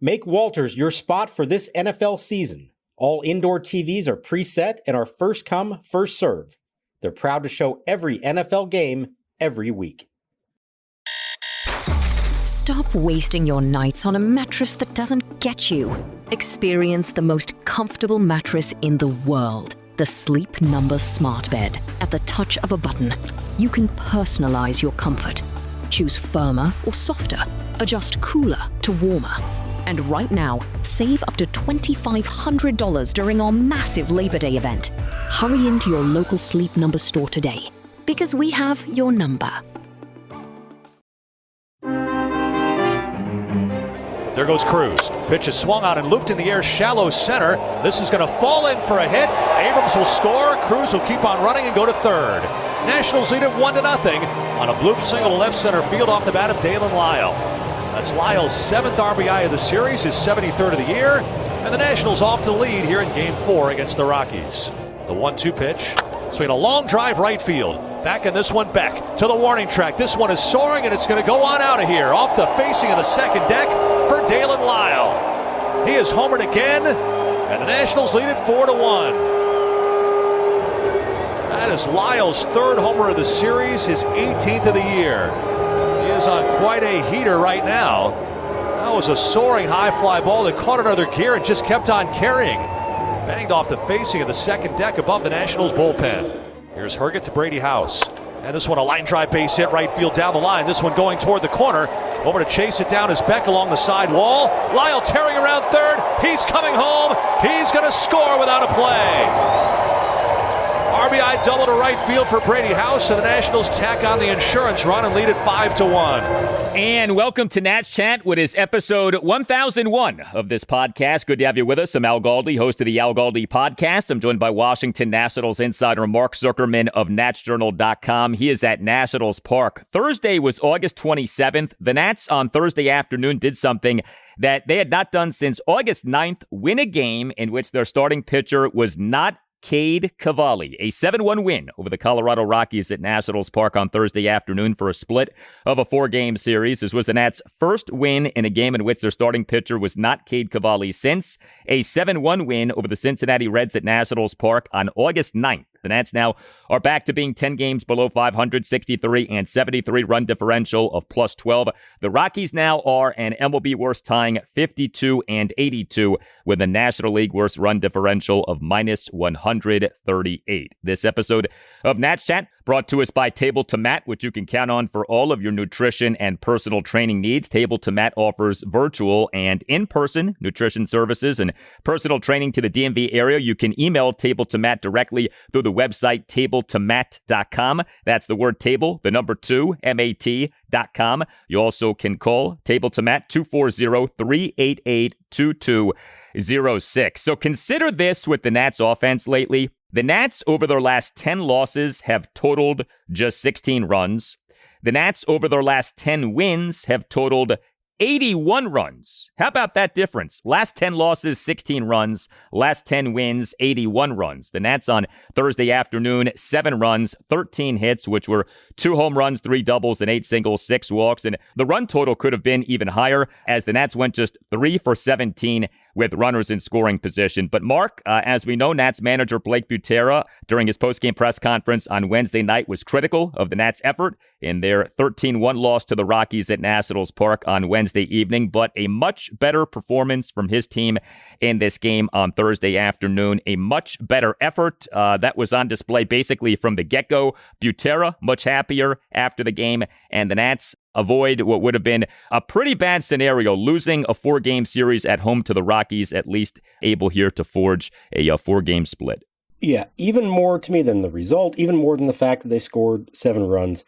Make Walters your spot for this NFL season. All indoor TVs are preset and are first come, first serve. They're proud to show every NFL game every week. Stop wasting your nights on a mattress that doesn't get you. Experience the most comfortable mattress in the world. The Sleep Number Smart Bed. At the touch of a button, you can personalize your comfort. Choose firmer or softer. Adjust cooler to warmer. And right now, save up to $2,500 during our massive Labor Day event. Hurry into your local Sleep Number store today, because we have your number. There goes Cruz. Pitch is swung on and looped in the air, shallow center. This is going to fall in for a hit. Abrams will score. Cruz will keep on running and go to third. Nationals lead it 1-0 on a bloop single to left center field off the bat of Daylen Lile. That's Lile's 7th RBI of the series, his 73rd of the year. And the Nationals off to the lead here in Game 4 against the Rockies. The 1-2 pitch. Swing a long drive right field. Back in this one, Beck to the warning track. This one is soaring, and it's going to go on out of here. Off the facing of the second deck for Daylen Lile. He is homered again, and the Nationals lead it 4-1. That is Lyle's 3rd homer of the series, his 18th of the year. He is on quite a heater right now. That was a soaring high fly ball that caught another gear and just kept on carrying. Banged off the facing of the second deck above the Nationals bullpen. Here's Herget to Brady House. And this one a line drive base hit right field down the line. This one going toward the corner. Over to chase it down is Beck along the side wall. Lile tearing around third. He's coming home. He's going to score without a play. RBI double to right field for Brady House, and the Nationals tack on the insurance run and lead it 5-1. And welcome to Nats Chat, what is episode 1001 of this podcast. Good to have you with us. I'm Al Galdi, host of the Al Galdi Podcast. I'm joined by Washington Nationals insider Mark Zuckerman of NatsJournal.com. He is at Nationals Park. Thursday was August 27th. The Nats on Thursday afternoon did something that they had not done since August 9th, win a game in which their starting pitcher was not Cade Cavalli. A 7-1 win over the Colorado Rockies at Nationals Park on Thursday afternoon for a split of a 4-game series. This was the Nats' first win in a game in which their starting pitcher was not Cade Cavalli since a 7-1 win over the Cincinnati Reds at Nationals Park on August 9th. The Nats now are back to being 10 games below 500, 63 and 73 run differential of plus 12. The Rockies now are an MLB worst tying 52 and 82 with a National League worst run differential of minus 138. This episode of Nats Chat brought to us by Table to Mat, which you can count on for all of your nutrition and personal training needs. Table to Mat offers virtual and in-person nutrition services and personal training to the DMV area. You can email Table to Mat directly through the website tabletomat.com. That's the word table, the number 2, MAT.com. You also can call Table to Mat 240-388-2206. So consider this with the Nats offense lately. The Nats over their last 10 losses have totaled just 16 runs. The Nats over their last 10 wins have totaled 81 runs. How about that difference? Last 10 losses, 16 runs. Last 10 wins, 81 runs. The Nats on Thursday afternoon, 7 runs, 13 hits, which were 2 home runs, 3 doubles, and 8 singles, 6 walks. And the run total could have been even higher as the Nats went just 3 for 17 with runners in scoring position. But Mark, as we know, Nats manager Blake Butera, during his postgame press conference on Wednesday night, was critical of the Nats' effort in their 13-1 loss to the Rockies at Nationals Park on Wednesday evening, but a much better performance from his team in this game on Thursday afternoon. A much better effort that was on display basically from the get-go. Butera, much happier after the game, and the Nats avoid what would have been a pretty bad scenario, losing a 4-game series at home to the Rockies, at least able here to forge a 4-game split. Yeah, even more to me than the result, even more than the fact that they scored 7 runs.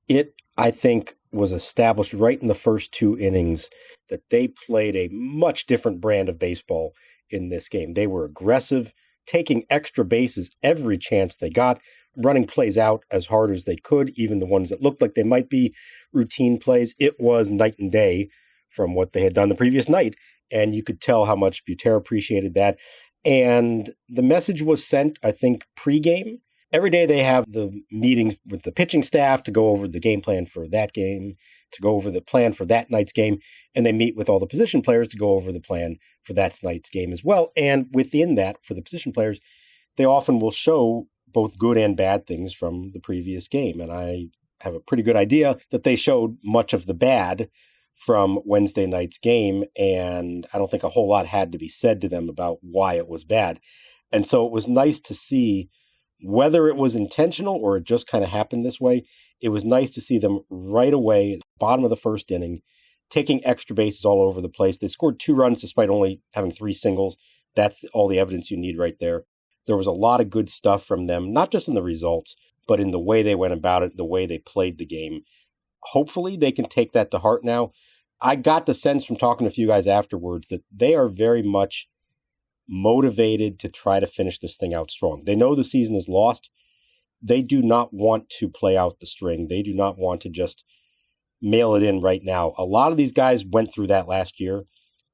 It, I think, was established right in the first 2 innings that they played a much different brand of baseball in this game. They were aggressive, taking extra bases every chance they got, running plays out as hard as they could, even the ones that looked like they might be routine plays. It was night and day from what they had done the previous night, and you could tell how much Butera appreciated that. And the message was sent, I think, pregame, every day they have the meetings with the pitching staff to go over the game plan for that game, to go over the plan for that night's game, and they meet with all the position players to go over the plan for that night's game as well. And within that, for the position players, they often will show both good and bad things from the previous game. And I have a pretty good idea that they showed much of the bad from Wednesday night's game, and I don't think a whole lot had to be said to them about why it was bad. And so it was nice to see, whether it was intentional or it just kind of happened this way, it was nice to see them right away, bottom of the first inning, taking extra bases all over the place. They scored 2 runs despite only having 3 singles. That's all the evidence you need right there. There was a lot of good stuff from them, not just in the results, but in the way they went about it, the way they played the game. Hopefully they can take that to heart now. I got the sense from talking to a few guys afterwards that they are very much motivated to try to finish this thing out strong. They know the season is lost. They do not want to play out the string. They do not want to just mail it in right now. A lot of these guys went through that last year,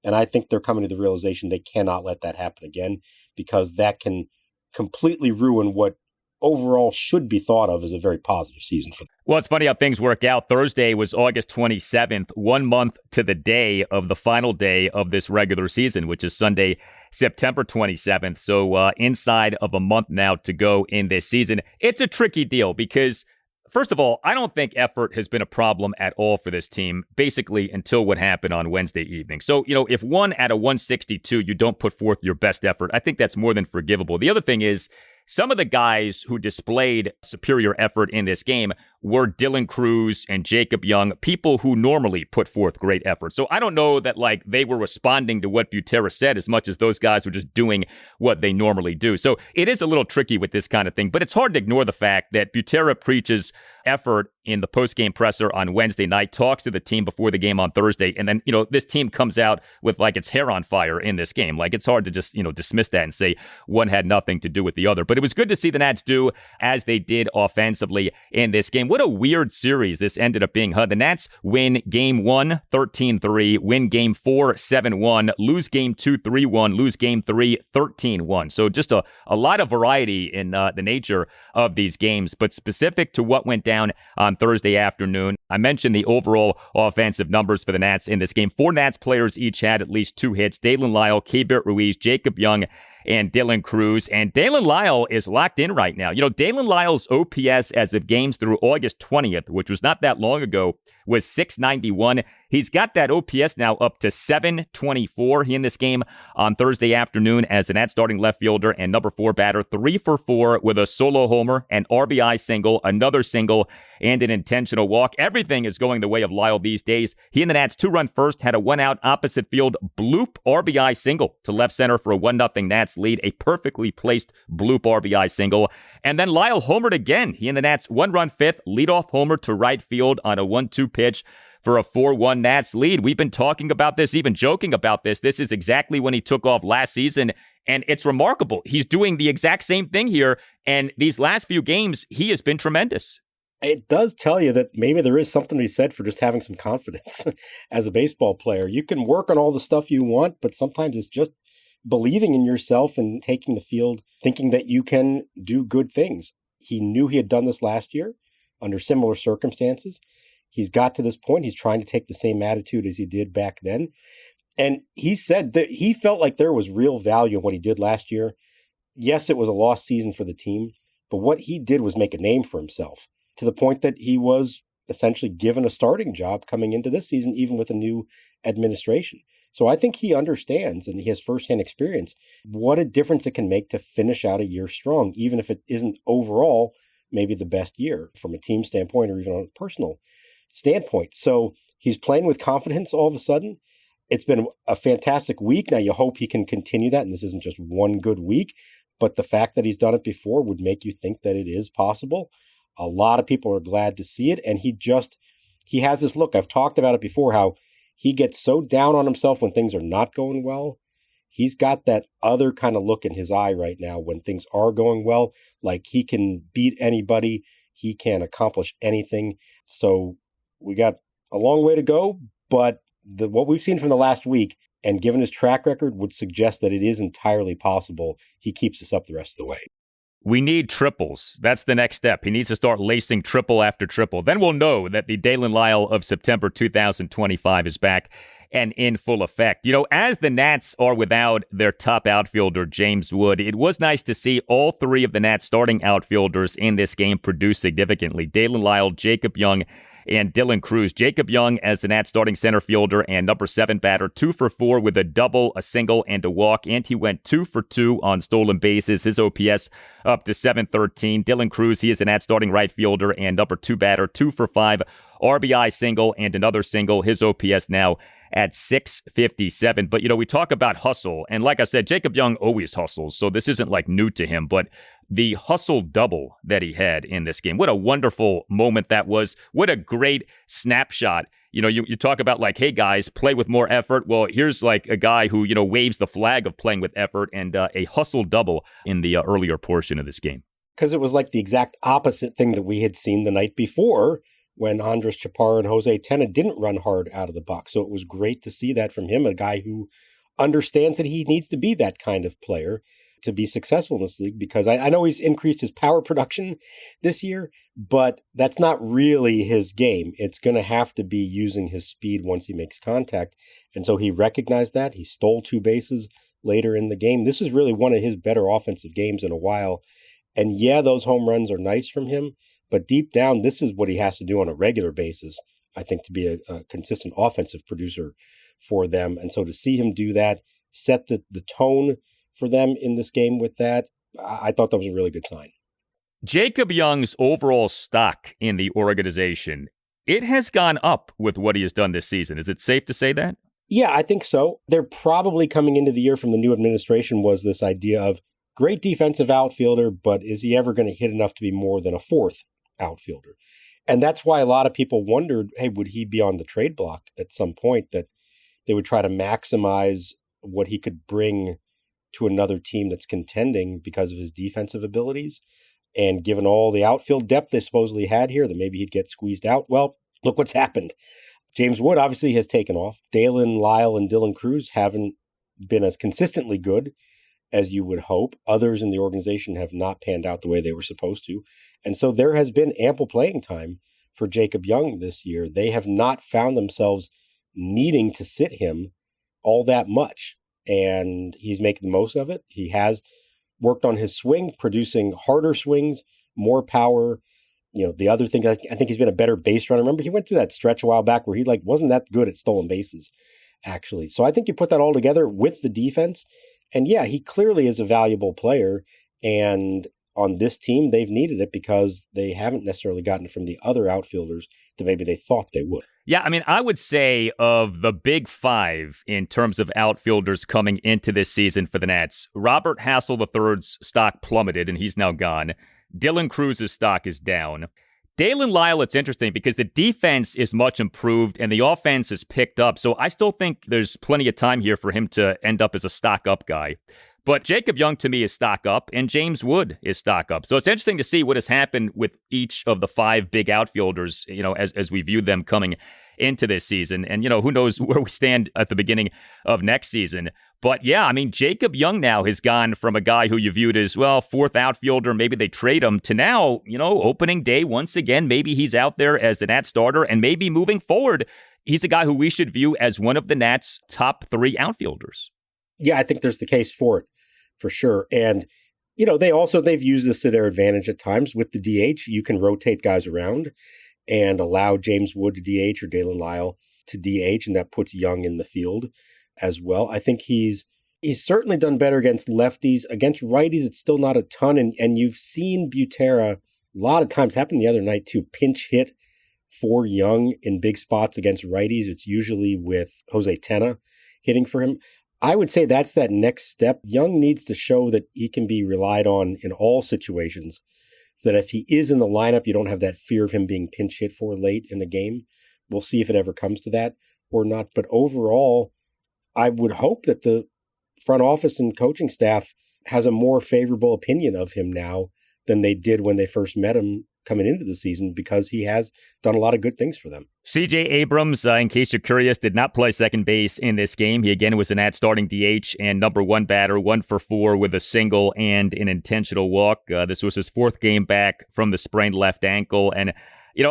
and I think they're coming to the realization they cannot let that happen again, because that can completely ruin what overall should be thought of as a very positive season for them. Well, it's funny how things work out. Thursday was August 27th, 1 month to the day of the final day of this regular season, which is Sunday, September 27th. So inside of a month now to go in this season. It's a tricky deal because, first of all, I don't think effort has been a problem at all for this team, basically until what happened on Wednesday evening. So, if 1 out of 162, you don't put forth your best effort, I think that's more than forgivable. The other thing is, some of the guys who displayed superior effort in this game were Dylan Cruz and Jacob Young, people who normally put forth great effort. So I don't know that they were responding to what Butera said as much as those guys were just doing what they normally do. So it is a little tricky with this kind of thing, but it's hard to ignore the fact that Butera preaches effort in the post-game presser on Wednesday night, talks to the team before the game on Thursday, and then, this team comes out with its hair on fire in this game. It's hard to just, dismiss that and say one had nothing to do with the other. But it was good to see the Nats do as they did offensively in this game. What a weird series this ended up being, huh? The Nats win Game 1, 13-3, win Game 4, 7-1, lose Game 2, 3-1, lose Game 3, 13-1. So just a lot of variety in the nature of these games. But specific to what went down on Thursday afternoon, I mentioned the overall offensive numbers for the Nats in this game. 4 Nats players each had at least 2 hits. Daylen Lile, Keibert Ruiz, Jacob Young, and Dylan Cruz. And Daylen Lile is locked in right now. Daylen Lile's OPS as of games through August 20th, which was not that long ago, was 691. He's got that OPS now up to 724. He in this game on Thursday afternoon as the Nats starting left fielder and number 4 batter, 3 for 4 with a solo homer, an RBI single, another single, and an intentional walk. Everything is going the way of Lile these days. He and the Nats 2-run first had a 1-out opposite field bloop RBI single to left center for a 1-0 Nats lead, a perfectly placed bloop RBI single. And then Lile homered again. He and the Nats 1-run fifth, leadoff homer to right field on a 1-2 pitch for a 4-1 Nats lead. We've been talking about this, even joking about this. This is exactly when he took off last season, and it's remarkable. He's doing the exact same thing here, and these last few games, he has been tremendous. It does tell you that maybe there is something to be said for just having some confidence as a baseball player. You can work on all the stuff you want, but sometimes it's just believing in yourself and taking the field, thinking that you can do good things. He knew he had done this last year under similar circumstances. He's got to this point. He's trying to take the same attitude as he did back then. And he said that he felt like there was real value in what he did last year. Yes, it was a lost season for the team, but what he did was make a name for himself to the point that he was essentially given a starting job coming into this season, even with a new administration. So I think he understands, and he has firsthand experience, what a difference it can make to finish out a year strong, even if it isn't overall maybe the best year from a team standpoint or even on a personal standpoint. So he's playing with confidence all of a sudden. It's been a fantastic week. Now you hope he can continue that, and this isn't just one good week, but the fact that he's done it before would make you think that it is possible. A lot of people are glad to see it, and he has this look. I've talked about it before, how he gets so down on himself when things are not going well. He's got that other kind of look in his eye right now when things are going well, like he can beat anybody, he can accomplish anything. So we got a long way to go, but what we've seen from the last week, and given his track record, would suggest that it is entirely possible he keeps this up the rest of the way. We need triples. That's the next step. He needs to start lacing triple after triple. Then we'll know that the Daylen Lile of September 2025 is back and in full effect. You know, as the Nats are without their top outfielder, James Wood, it was nice to see all three of the Nats starting outfielders in this game produce significantly. Daylen Lile, Jacob Young, and Dylan Cruz. Jacob Young as the Nats starting center fielder and number 7 batter, 2 for 4 with a double, a single, and a walk. And he went 2 for 2 on stolen bases. His OPS up to 713. Dylan Cruz, he is the Nats starting right fielder and number 2 batter, 2 for 5, RBI single, and another single. His OPS now at 657. But, you know, we talk about hustle. And like I said, Jacob Young always hustles. So this isn't like new to him. But the hustle double that he had in this game, what a wonderful moment that was. What a great snapshot. You know, you talk about like, hey, guys, play with more effort. Well, here's like a guy who, you know, waves the flag of playing with effort and a hustle double in the earlier portion of this game. Because it was like the exact opposite thing that we had seen the night before when Andres Chaparro and Jose Tena didn't run hard out of the box. So it was great to see that from him, a guy who understands that he needs to be that kind of player to be successful in this league, because I know he's increased his power production this year, but that's not really his game. It's going to have to be using his speed once he makes contact. And so he recognized that. He stole 2 bases later in the game. This is really one of his better offensive games in a while. And yeah, those home runs are nice from him, but deep down, this is what he has to do on a regular basis, I think, to be a consistent offensive producer for them. And so to see him do that, set the tone for them in this game with that, I thought that was a really good sign. Jacob Young's overall stock in the organization, it has gone up with what he has done this season. Is it safe to say that? Yeah, I think so. They're probably coming into the year from the new administration was this idea of great defensive outfielder, but is he ever going to hit enough to be more than a 4th outfielder? And that's why a lot of people wondered, hey, would he be on the trade block at some point, that they would try to maximize what he could bring to another team that's contending because of his defensive abilities. And given all the outfield depth they supposedly had here, that maybe he'd get squeezed out. Well, look what's happened. James Wood obviously has taken off. Daylen Lile and Dylan Cruz haven't been as consistently good as you would hope. Others in the organization have not panned out the way they were supposed to. And so there has been ample playing time for Jacob Young this year. They have not found themselves needing to sit him all that much. And he's making the most of it. He has worked on his swing, producing harder swings, more power. You know, the other thing, I think he's been a better base runner. Remember, he went through that stretch a while back where he wasn't that good at stolen bases, actually. So I think you put that all together with the defense. And yeah, he clearly is a valuable player. And on this team, they've needed it because they haven't necessarily gotten it from the other outfielders that maybe they thought they would. Yeah, I mean, I would say of the big 5 in terms of outfielders coming into this season for the Nats, Robert Hassel III's stock plummeted, and he's now gone. Dylan Cruz's stock is down. Daylen Lile, it's interesting because the defense is much improved and the offense is picked up. So I still think there's plenty of time here for him to end up as a stock up guy. But Jacob Young, to me, is stock up, and James Wood is stock up. So it's interesting to see what has happened with each of the 5 big outfielders, you know, as we view them coming into this season. And, you know, who knows where we stand at the beginning of next season. But, yeah, I mean, Jacob Young now has gone from a guy who you viewed as, well, 4th outfielder, maybe they trade him, to now, you know, opening day once again, maybe he's out there as the Nats starter, and maybe moving forward, he's a guy who we should view as one of the Nats' top 3 outfielders. Yeah, I think there's the case for it, for sure. And, you know, they've used this to their advantage at times. With the DH, you can rotate guys around and allow James Wood to DH or Daylen Lile to DH, and that puts Young in the field as well. I think he's certainly done better against lefties. Against righties, it's still not a ton. And you've seen Butera a lot of times, happened the other night too, pinch hit for Young in big spots against righties. It's usually with Jose Tena hitting for him. I would say that's that next step. Young needs to show that he can be relied on in all situations, so that if he is in the lineup, you don't have that fear of him being pinch hit for late in the game. We'll see if it ever comes to that or not. But overall, I would hope that the front office and coaching staff has a more favorable opinion of him now than they did when they first met him coming into the season because he has done a lot of good things for them. CJ Abrams, in case you're curious, did not play second base in this game. He again was an starting DH and number one batter, 1 for 4 with a single and an intentional walk. This was his fourth game back from the sprained left ankle. And,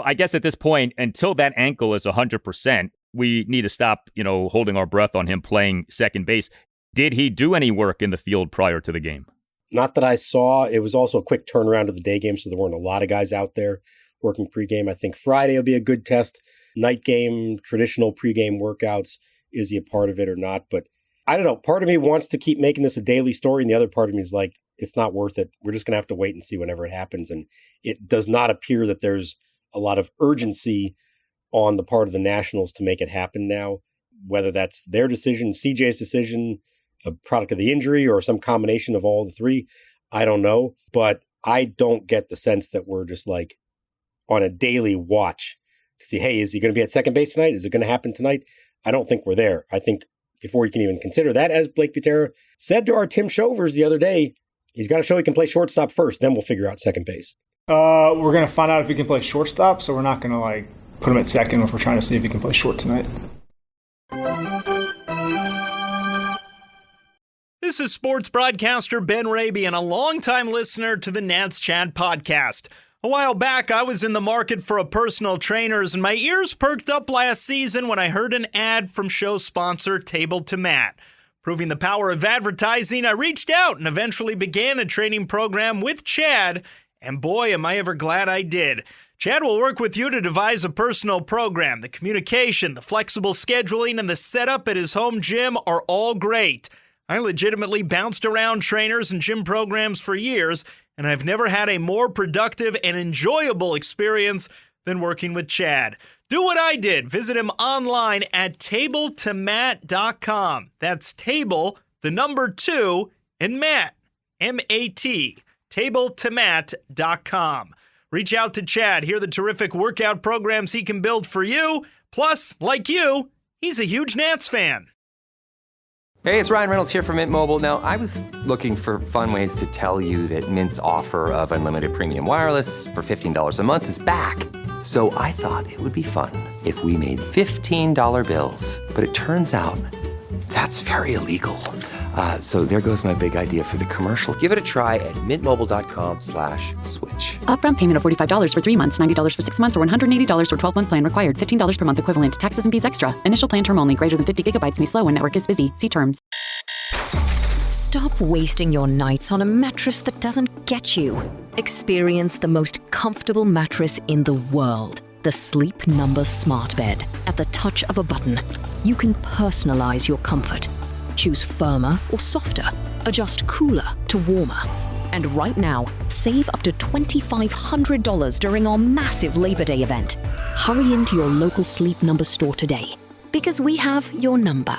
I guess at this point, until that ankle is 100%, we need to stop, holding our breath on him playing second base. Did he do any work in the field prior to the game? Not that I saw. It was also a quick turnaround of the day game, so there weren't a lot of guys out there working pregame. I think Friday will be a good test. Night game, traditional pregame workouts. Is he a part of it or not? But I don't know. Part of me wants to keep making this a daily story, and the other part of me is like, it's not worth it. We're just going to have to wait and see whenever it happens. And it does not appear that there's a lot of urgency on the part of the Nationals to make it happen now, whether that's their decision, CJ's decision, a product of the injury, or some combination of all the three. I don't know, but I don't get the sense that we're just like on a daily watch to see, hey, is he going to be at second base tonight? Is it going to happen tonight? I don't think we're there. I think before you can even consider that, as Blake Butera said to our Tim Shovers the other day, he's got to show he can play shortstop first, then we'll figure out second base. We're going to find out if he can play shortstop, so we're not going to put him at second if we're trying to see if he can play short tonight. This is sports broadcaster Ben Raby and a longtime listener to the Nats Chat podcast. A while back, I was in the market for a personal trainers, and my ears perked up last season when I heard an ad from show sponsor Table to Mat. Proving the power of advertising, I reached out and eventually began a training program with Chad, and boy, am I ever glad I did. Chad will work with you to devise a personal program. The communication, the flexible scheduling, and the setup at his home gym are all great. I legitimately bounced around trainers and gym programs for years, and I've never had a more productive and enjoyable experience than working with Chad. Do what I did. Visit him online at tabletomat.com. That's table, the number 2, and mat, M-A-T, tabletomat.com. Reach out to Chad. Hear the terrific workout programs he can build for you. Plus, like you, he's a huge Nats fan. Hey, it's Ryan Reynolds here from Mint Mobile. Now, I was looking for fun ways to tell you that Mint's offer of unlimited premium wireless for $15 a month is back. So I thought it would be fun if we made $15 bills. But it turns out that's very illegal. So there goes my big idea for the commercial. Give it a try at mintmobile.com/switch. Upfront payment of $45 for 3 months, $90 for 6 months, or $180 for 12-month plan required. $15 per month equivalent. Taxes and fees extra. Initial plan term only. Greater than 50 gigabytes may slow when network is busy. See terms. Stop wasting your nights on a mattress that doesn't get you. Experience the most comfortable mattress in the world. The Sleep Number Smart Bed. At the touch of a button, you can personalize your comfort. Choose firmer or softer. Adjust cooler to warmer. And right now, save up to $2,500 during our massive Labor Day event. Hurry into your local Sleep Number store today, because we have your number.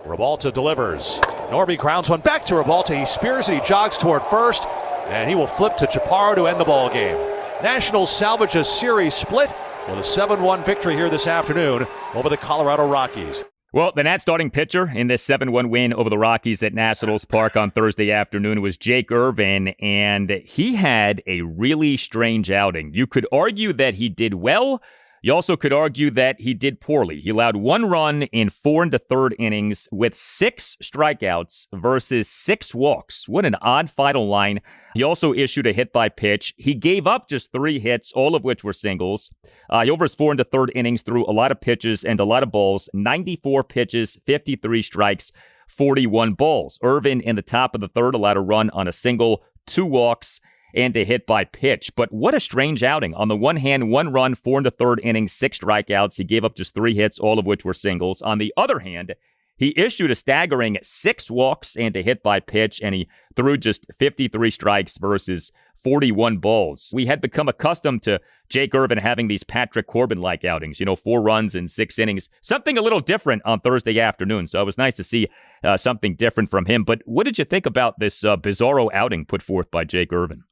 Rebalta delivers. Norby grounds one back to Rebalta. He spears it. He jogs toward first, and he will flip to Chaparro to end the ball game. Nationals salvage a series split with a 7-1 victory here this afternoon over the Colorado Rockies. Well, the Nats starting pitcher in this 7-1 win over the Rockies at Nationals Park on Thursday afternoon was Jake Irvin, and he had a really strange outing. You could argue that he did well. You also could argue that he did poorly. He allowed 1 run in 4 1/3 innings with 6 strikeouts versus 6 walks. What an odd final line. He also issued a hit by pitch. He gave up just 3 hits, all of which were singles. Over his 4 1/3 innings, threw a lot of pitches and a lot of balls. 94 pitches, 53 strikes, 41 balls. Irvin in the top of the third allowed a run on a single, 2 walks, and a hit by pitch. But what a strange outing. On the one hand, 1 run, 4 1/3 innings, 6 strikeouts. He gave up just 3 hits, all of which were singles. On the other hand, he issued a staggering 6 walks and a hit by pitch, and he threw just 53 strikes versus 41 balls. We had become accustomed to Jake Irvin having these Patrick Corbin-like outings, 4 runs in 6 innings. Something a little different on Thursday afternoon, so it was nice to see something different from him. But what did you think about this bizarro outing put forth by Jake Irvin?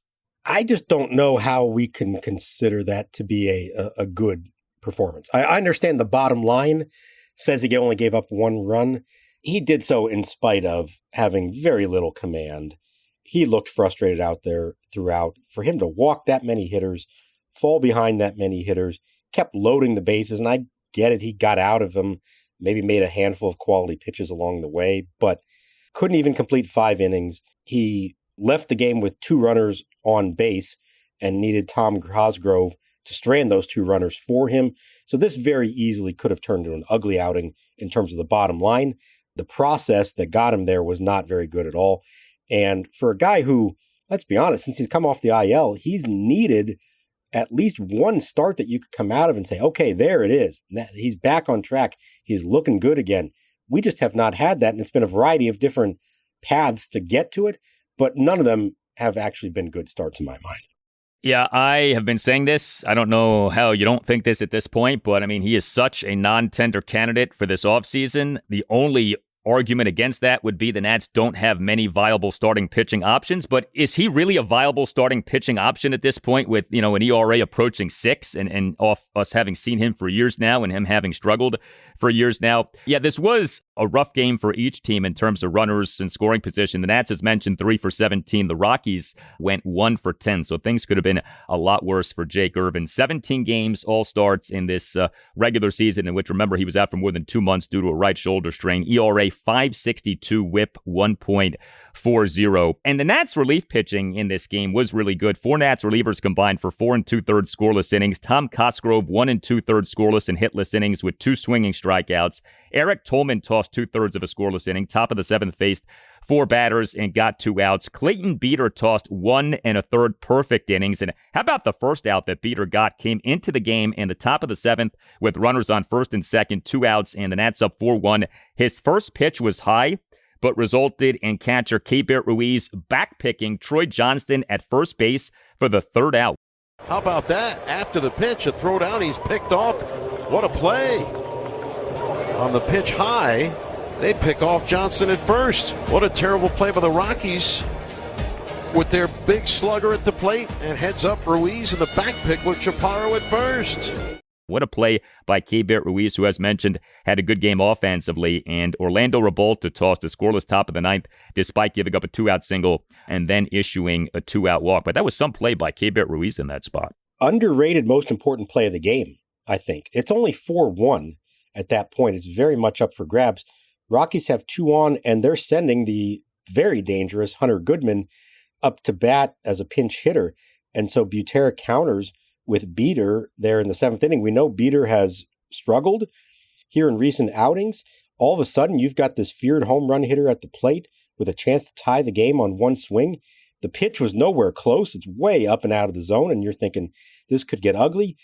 I just don't know how we can consider that to be a good performance. I understand the bottom line says he only gave up 1 run. He did so in spite of having very little command he looked frustrated out there throughout. For him to walk that many hitters, fall behind that many hitters, kept loading the bases, and I get it, he got out of them, maybe made a handful of quality pitches along the way, but couldn't even complete 5 innings. He left the game with 2 runners on base and needed Tom Cosgrove to strand those 2 runners for him. So this very easily could have turned into an ugly outing in terms of the bottom line. The process that got him there was not very good at all. And for a guy who, let's be honest, since he's come off the IL, he's needed at least one start that you could come out of and say, okay, there it is. He's back on track. He's looking good again. We just have not had that. And it's been a variety of different paths to get to it, but none of them have actually been good starts in my mind. Yeah, I have been saying this. I don't know how you don't think this at this point, but I mean, he is such a non-tender candidate for this offseason. The only argument against that would be the Nats don't have many viable starting pitching options, but is he really a viable starting pitching option at this point with, you know, an ERA approaching 6 and off us having seen him for years now and him having struggled for years now? Yeah, this was a rough game for each team in terms of runners and scoring position. The Nats, as mentioned, 3 for 17. The Rockies went 1 for 10, so things could have been a lot worse for Jake Irvin. 17 games, all starts in this regular season, in which, remember, he was out for more than 2 months due to a right shoulder strain. ERA 5.62, whip 1.40. And the Nats relief pitching in this game was really good. 4 Nats relievers combined for 4 2/3 scoreless innings. Tom Cosgrove 1 2/3 scoreless and hitless innings with 2 swinging strikeouts. Eric Tolman tossed 2/3 of a scoreless inning. Top of the 7th faced 4 batters and got 2 outs. Clayton Beeter tossed 1 1/3 perfect innings. And how about the first out that Beeter got? Came into the game in the top of the 7th with runners on first and second, 2 outs, and the Nats up 4-1. His first pitch was high, but resulted in catcher Keibert Ruiz backpicking Troy Johnston at first base for the 3rd out. How about that? After the pitch, a throw down, he's picked off. What a play. On the pitch high, they pick off Johnson at first. What a terrible play by the Rockies with their big slugger at the plate, and heads up Ruiz in the back pick with Chaparro at first. What a play by Keibert Ruiz, who, as mentioned, had a good game offensively. And Orlando Revolta tossed a scoreless top of the 9th, despite giving up a 2-out single and then issuing a 2-out walk. But that was some play by Keibert Ruiz in that spot. Underrated most important play of the game, I think. It's only 4-1 at that point. It's very much up for grabs. Rockies have 2 on, and they're sending the very dangerous Hunter Goodman up to bat as a pinch hitter. And so Butera counters with Beeter there in the 7th inning. We know Beeter has struggled here in recent outings. All of a sudden, you've got this feared home run hitter at the plate with a chance to tie the game on one swing. The pitch was nowhere close. It's way up and out of the zone, and you're thinking this could get ugly.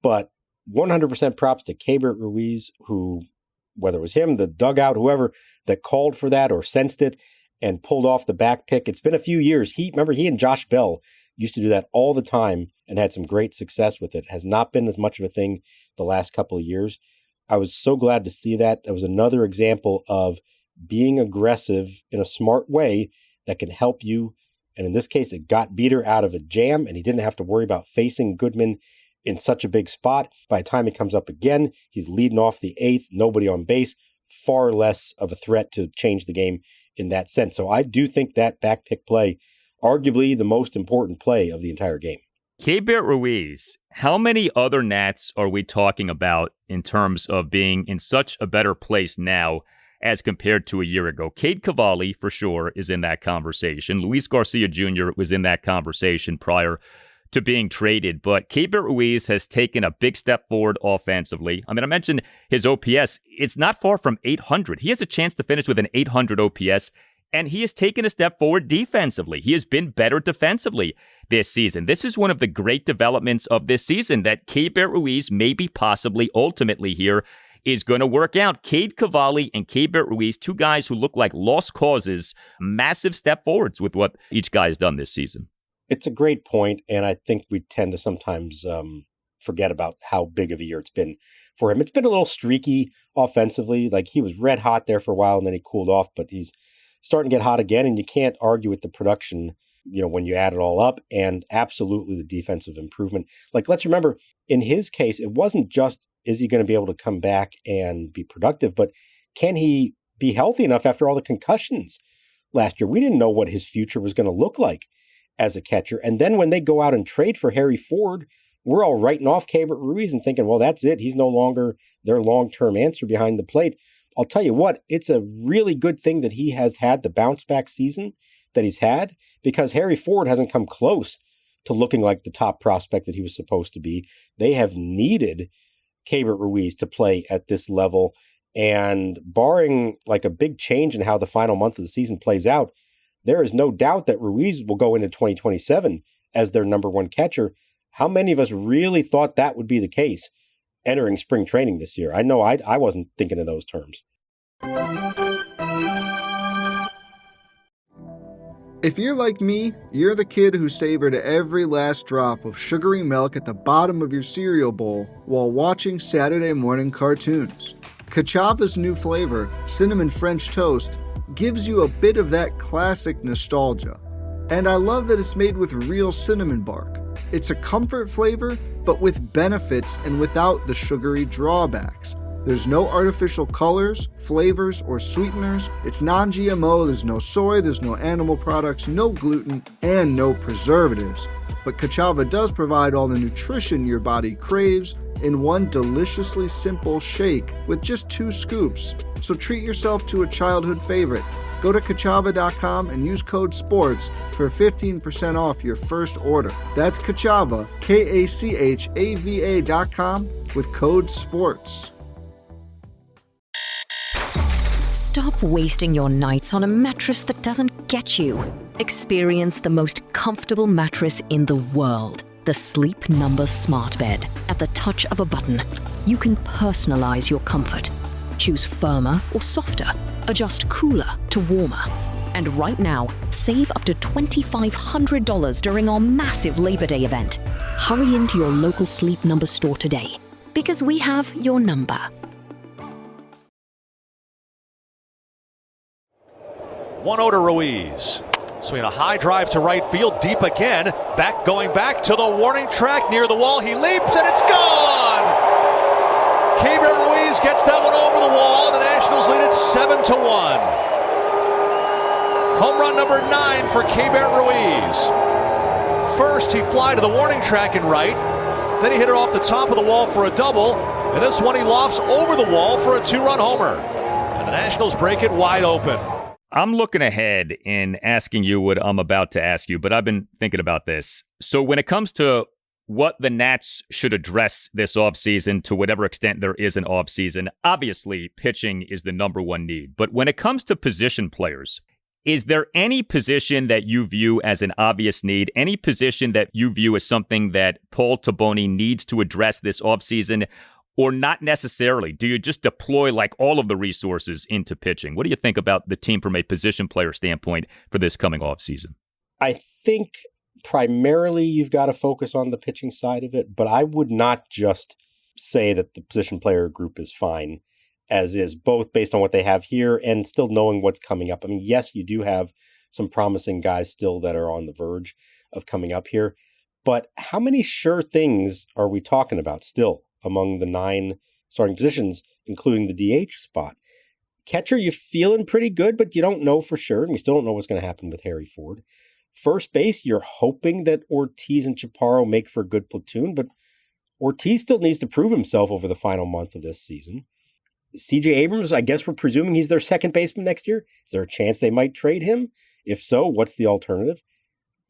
But 100% props to Keibert Ruiz, who, whether it was him, the dugout, whoever that called for that or sensed it and pulled off the back pick. It's been a few years. He and Josh Bell used to do that all the time and had some great success with it. Has not been as much of a thing the last couple of years. I was so glad to see that. That was another example of being aggressive in a smart way that can help you. And in this case, it got Beeter out of a jam, and he didn't have to worry about facing Goodman in such a big spot. By the time he comes up again, he's leading off the 8th, nobody on base, far less of a threat to change the game in that sense. So I do think that back pick play, arguably the most important play of the entire game. Keibert Ruiz, how many other Nats are we talking about in terms of being in such a better place now as compared to a year ago? Cade Cavalli, for sure, is in that conversation. Luis Garcia Jr. was in that conversation prior to being traded, but Keibert Ruiz has taken a big step forward offensively. I mean, I mentioned his OPS. It's not far from 800. He has a chance to finish with an 800 OPS, and he has taken a step forward defensively. He has been better defensively this season. This is one of the great developments of this season, that Keibert Ruiz, maybe possibly ultimately here, is going to work out. Cade Cavalli and Keibert Ruiz, 2 guys who look like lost causes, massive step forwards with what each guy has done this season. It's a great point, and I think we tend to sometimes forget about how big of a year it's been for him. It's been a little streaky offensively. Like, he was red hot there for a while, and then he cooled off, but he's starting to get hot again, and you can't argue with the production, when you add it all up, and absolutely the defensive improvement. Like, let's remember, in his case, it wasn't just, is he going to be able to come back and be productive, but can he be healthy enough after all the concussions last year. We didn't know what his future was going to look like as a catcher. And then when they go out and trade for Harry Ford, we're all writing off Keibert Ruiz and thinking, well, that's it. He's no longer their long-term answer behind the plate. I'll tell you what, it's a really good thing that he has had the bounce-back season that he's had, because Harry Ford hasn't come close to looking like the top prospect that he was supposed to be. They have needed Keibert Ruiz to play at this level. And barring like a big change in how the final month of the season plays out, there is no doubt that Ruiz will go into 2027 as their number one catcher. How many of us really thought that would be the case entering spring training this year? I know I wasn't thinking in those terms. If you're like me, you're the kid who savored every last drop of sugary milk at the bottom of your cereal bowl while watching Saturday morning cartoons. Kachava's new flavor, Cinnamon French Toast, gives you a bit of that classic nostalgia. And I love that it's made with real cinnamon bark. It's a comfort flavor, but with benefits and without the sugary drawbacks. There's no artificial colors, flavors, or sweeteners. It's non-GMO, there's no soy, there's no animal products, no gluten, and no preservatives. But Kachava does provide all the nutrition your body craves in one deliciously simple shake with just 2 scoops. So treat yourself to a childhood favorite. Go to Kachava.com and use code SPORTS for 15% off your first order. That's Kachava, Kachava.com with code SPORTS. Stop wasting your nights on a mattress that doesn't get you. Experience the most comfortable mattress in the world. The Sleep Number Smart Bed. At the touch of a button, you can personalize your comfort. Choose firmer or softer. Adjust cooler to warmer. And right now, save up to $2,500 during our massive Labor Day event. Hurry into your local Sleep Number store today, because we have your number. One to Ruiz. Swinging a high drive to right field, deep again. Going back to the warning track near the wall. He leaps and it's gone! Keibert Ruiz gets that one over the wall. The Nationals lead it 7-1. Home run number 9 for Keibert Ruiz. First, he fly to the warning track in right. Then he hit it off the top of the wall for a double. And this one he lofts over the wall for a 2-run homer. And the Nationals break it wide open. I'm looking ahead and asking you what I'm about to ask you, but I've been thinking about this. So when it comes to what the Nats should address this offseason, to whatever extent there is an offseason, obviously pitching is the number one need. But when it comes to position players, is there any position that you view as an obvious need? Any position that you view as something that Paul Taboni needs to address this offseason? Or not necessarily? Do you just deploy like all of the resources into pitching? What do you think about the team from a position player standpoint for this coming offseason? I think primarily you've got to focus on the pitching side of it, but I would not just say that the position player group is fine as is, both based on what they have here and still knowing what's coming up. I mean, yes, you do have some promising guys still that are on the verge of coming up here, but how many sure things are we talking about still among the 9 starting positions, including the DH spot? Catcher, you're feeling pretty good, but you don't know for sure, and we still don't know what's going to happen with Harry Ford. First base, you're hoping that Ortiz and Chaparro make for a good platoon, but Ortiz still needs to prove himself over the final month of this season. CJ Abrams, I guess we're presuming he's their second baseman next year. Is there a chance they might trade him? If so, what's the alternative?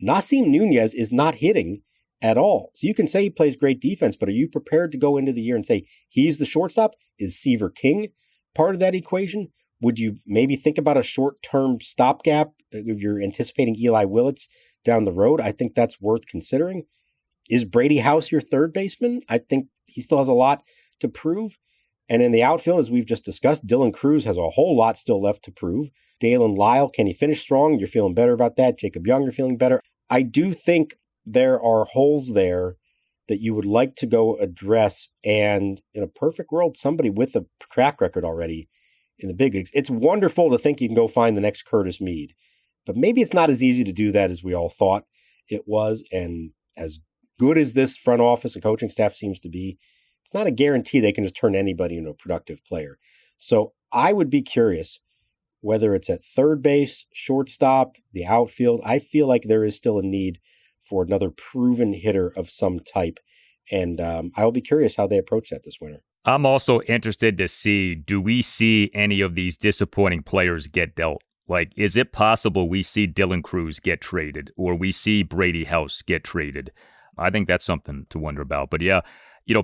Nasim Nunez is not hitting at all. So you can say he plays great defense, but are you prepared to go into the year and say he's the shortstop? Is Seaver King part of that equation? Would you maybe think about a short-term stopgap if you're anticipating Eli Willits down the road? I think that's worth considering. Is Brady House your third baseman? I think he still has a lot to prove. And in the outfield, as we've just discussed, Dylan Cruz has a whole lot still left to prove. Daylen Lile, can he finish strong? You're feeling better about that. Jacob Young, you're feeling better. I do think there are holes there that you would like to go address. And in a perfect world, somebody with a track record already in the big leagues. It's wonderful to think you can go find the next Curtis Mead, but maybe it's not as easy to do that as we all thought it was. And as good as this front office and coaching staff seems to be, it's not a guarantee they can just turn anybody into a productive player. So I would be curious whether it's at third base, shortstop, the outfield. I feel like there is still a need for another proven hitter of some type. And I'll be curious how they approach that this winter. I'm also interested to see, do we see any of these disappointing players get dealt? Like, is it possible we see Dylan Cruz get traded or we see Brady House get traded? I think that's something to wonder about. But yeah,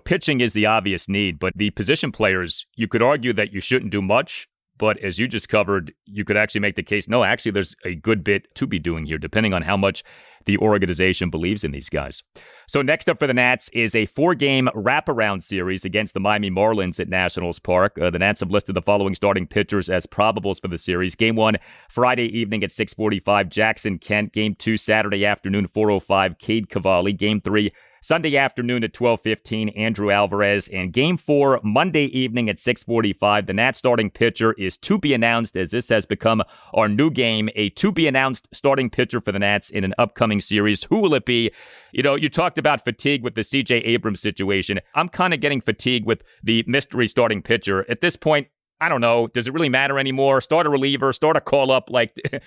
pitching is the obvious need, but the position players, you could argue that you shouldn't do much. But as you just covered, you could actually make the case, no, actually, there's a good bit to be doing here, depending on how much the organization believes in these guys. So next up for the Nats is a 4-game wraparound series against the Miami Marlins at Nationals Park. The Nats have listed the following starting pitchers as probables for the series. Game 1, Friday evening at 6:45, Jackson Kent. Game 2, Saturday afternoon, 4:05, Cade Cavalli. Game 3, Sunday afternoon at 12:15, Andrew Alvarez. And Game 4, Monday evening at 6:45. The Nats starting pitcher is to be announced, as this has become our new game, a to-be-announced starting pitcher for the Nats in an upcoming series. Who will it be? You talked about fatigue with the CJ Abrams situation. I'm kind of getting fatigue with the mystery starting pitcher. At this point, I don't know. Does it really matter anymore? Start a reliever, start a call-up. The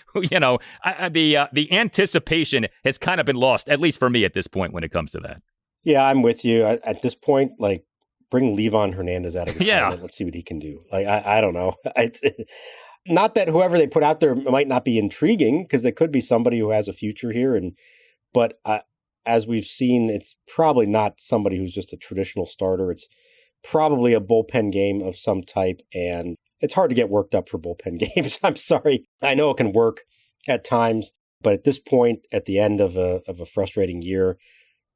anticipation has kind of been lost, at least for me at this point when it comes to that. Yeah, I'm with you. At this point, bring Levon Hernandez out of retirement. Let's see what he can do. I don't know. It's not that whoever they put out there might not be intriguing, because there could be somebody who has a future here. But as we've seen, it's probably not somebody who's just a traditional starter. It's probably a bullpen game of some type, and it's hard to get worked up for bullpen games. I'm sorry. I know it can work at times, but at this point, at the end of a frustrating year,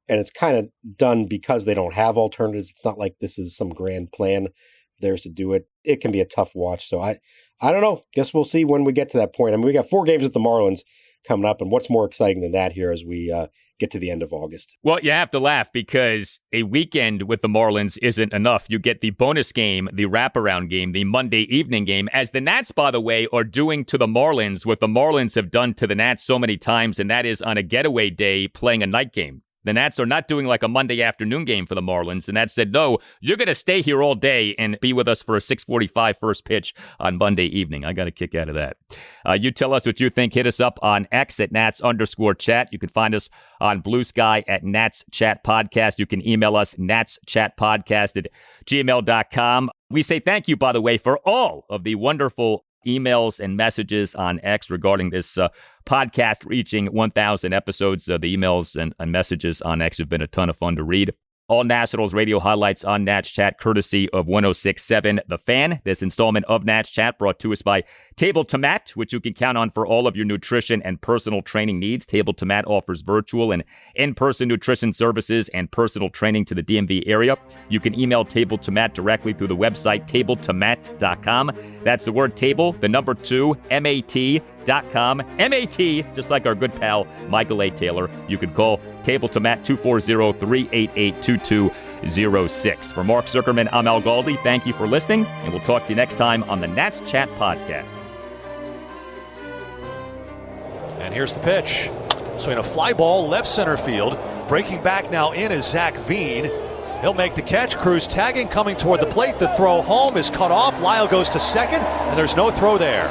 and it's kind of done because they don't have alternatives. It's not like this is some grand plan of theirs to do it. It can be a tough watch. So I don't know. Guess we'll see when we get to that point. I mean, we got 4 games with the Marlins coming up, and what's more exciting than that here as we get to the end of August? Well, you have to laugh because a weekend with the Marlins isn't enough. You get the bonus game, the wraparound game, the Monday evening game, as the Nats, by the way, are doing to the Marlins what the Marlins have done to the Nats so many times, and that is on a getaway day playing a night game. The Nats are not doing like a Monday afternoon game for the Marlins. The Nats said, no, you're going to stay here all day and be with us for a 6:45 first pitch on Monday evening. I got a kick out of that. You tell us what you think. Hit us up on X at Nats_chat. You can find us on Blue Sky at Nats Chat Podcast. You can email us natschatpodcast@gmail.com. We say thank you, by the way, for all of the wonderful emails and messages on X regarding this podcast reaching 1,000 episodes. The emails and messages on X have been a ton of fun to read. All Nationals radio highlights on Nats Chat, courtesy of 106.7 The Fan. This installment of Nats Chat brought to us by Table to Mat, which you can count on for all of your nutrition and personal training needs. Table to Mat offers virtual and in-person nutrition services and personal training to the DMV area. You can email Table to Mat directly through the website tabletomat.com. That's the word table, the number 2, MAT.com. MAT, just like our good pal Michael A. Taylor. You can call Table to Mat 240-388-2206. For Mark Zuckerman, I'm Al Galdi. Thank you for listening, and we'll talk to you next time on the Nats Chat Podcast. And here's the pitch. Swing a fly ball left center field. Breaking back now in is Zach Veen. He'll make the catch. Cruz tagging, coming toward the plate. The throw home is cut off. Lile goes to second, and there's no throw there.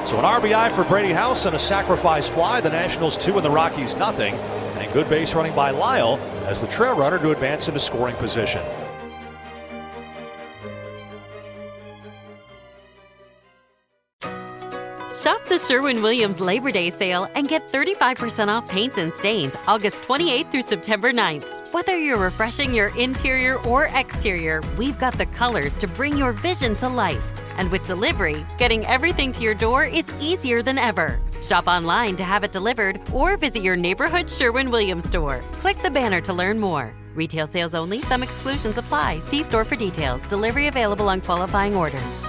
So an RBI for Brady House and a sacrifice fly. The Nationals 2 and the Rockies nothing. And good base running by Lile as the trail runner to advance into scoring position. Shop the Sherwin-Williams Labor Day sale and get 35% off paints and stains August 28th through September 9th. Whether you're refreshing your interior or exterior, we've got the colors to bring your vision to life. And with delivery, getting everything to your door is easier than ever. Shop online to have it delivered or visit your neighborhood Sherwin-Williams store. Click the banner to learn more. Retail sales only. Some exclusions apply. See store for details. Delivery available on qualifying orders.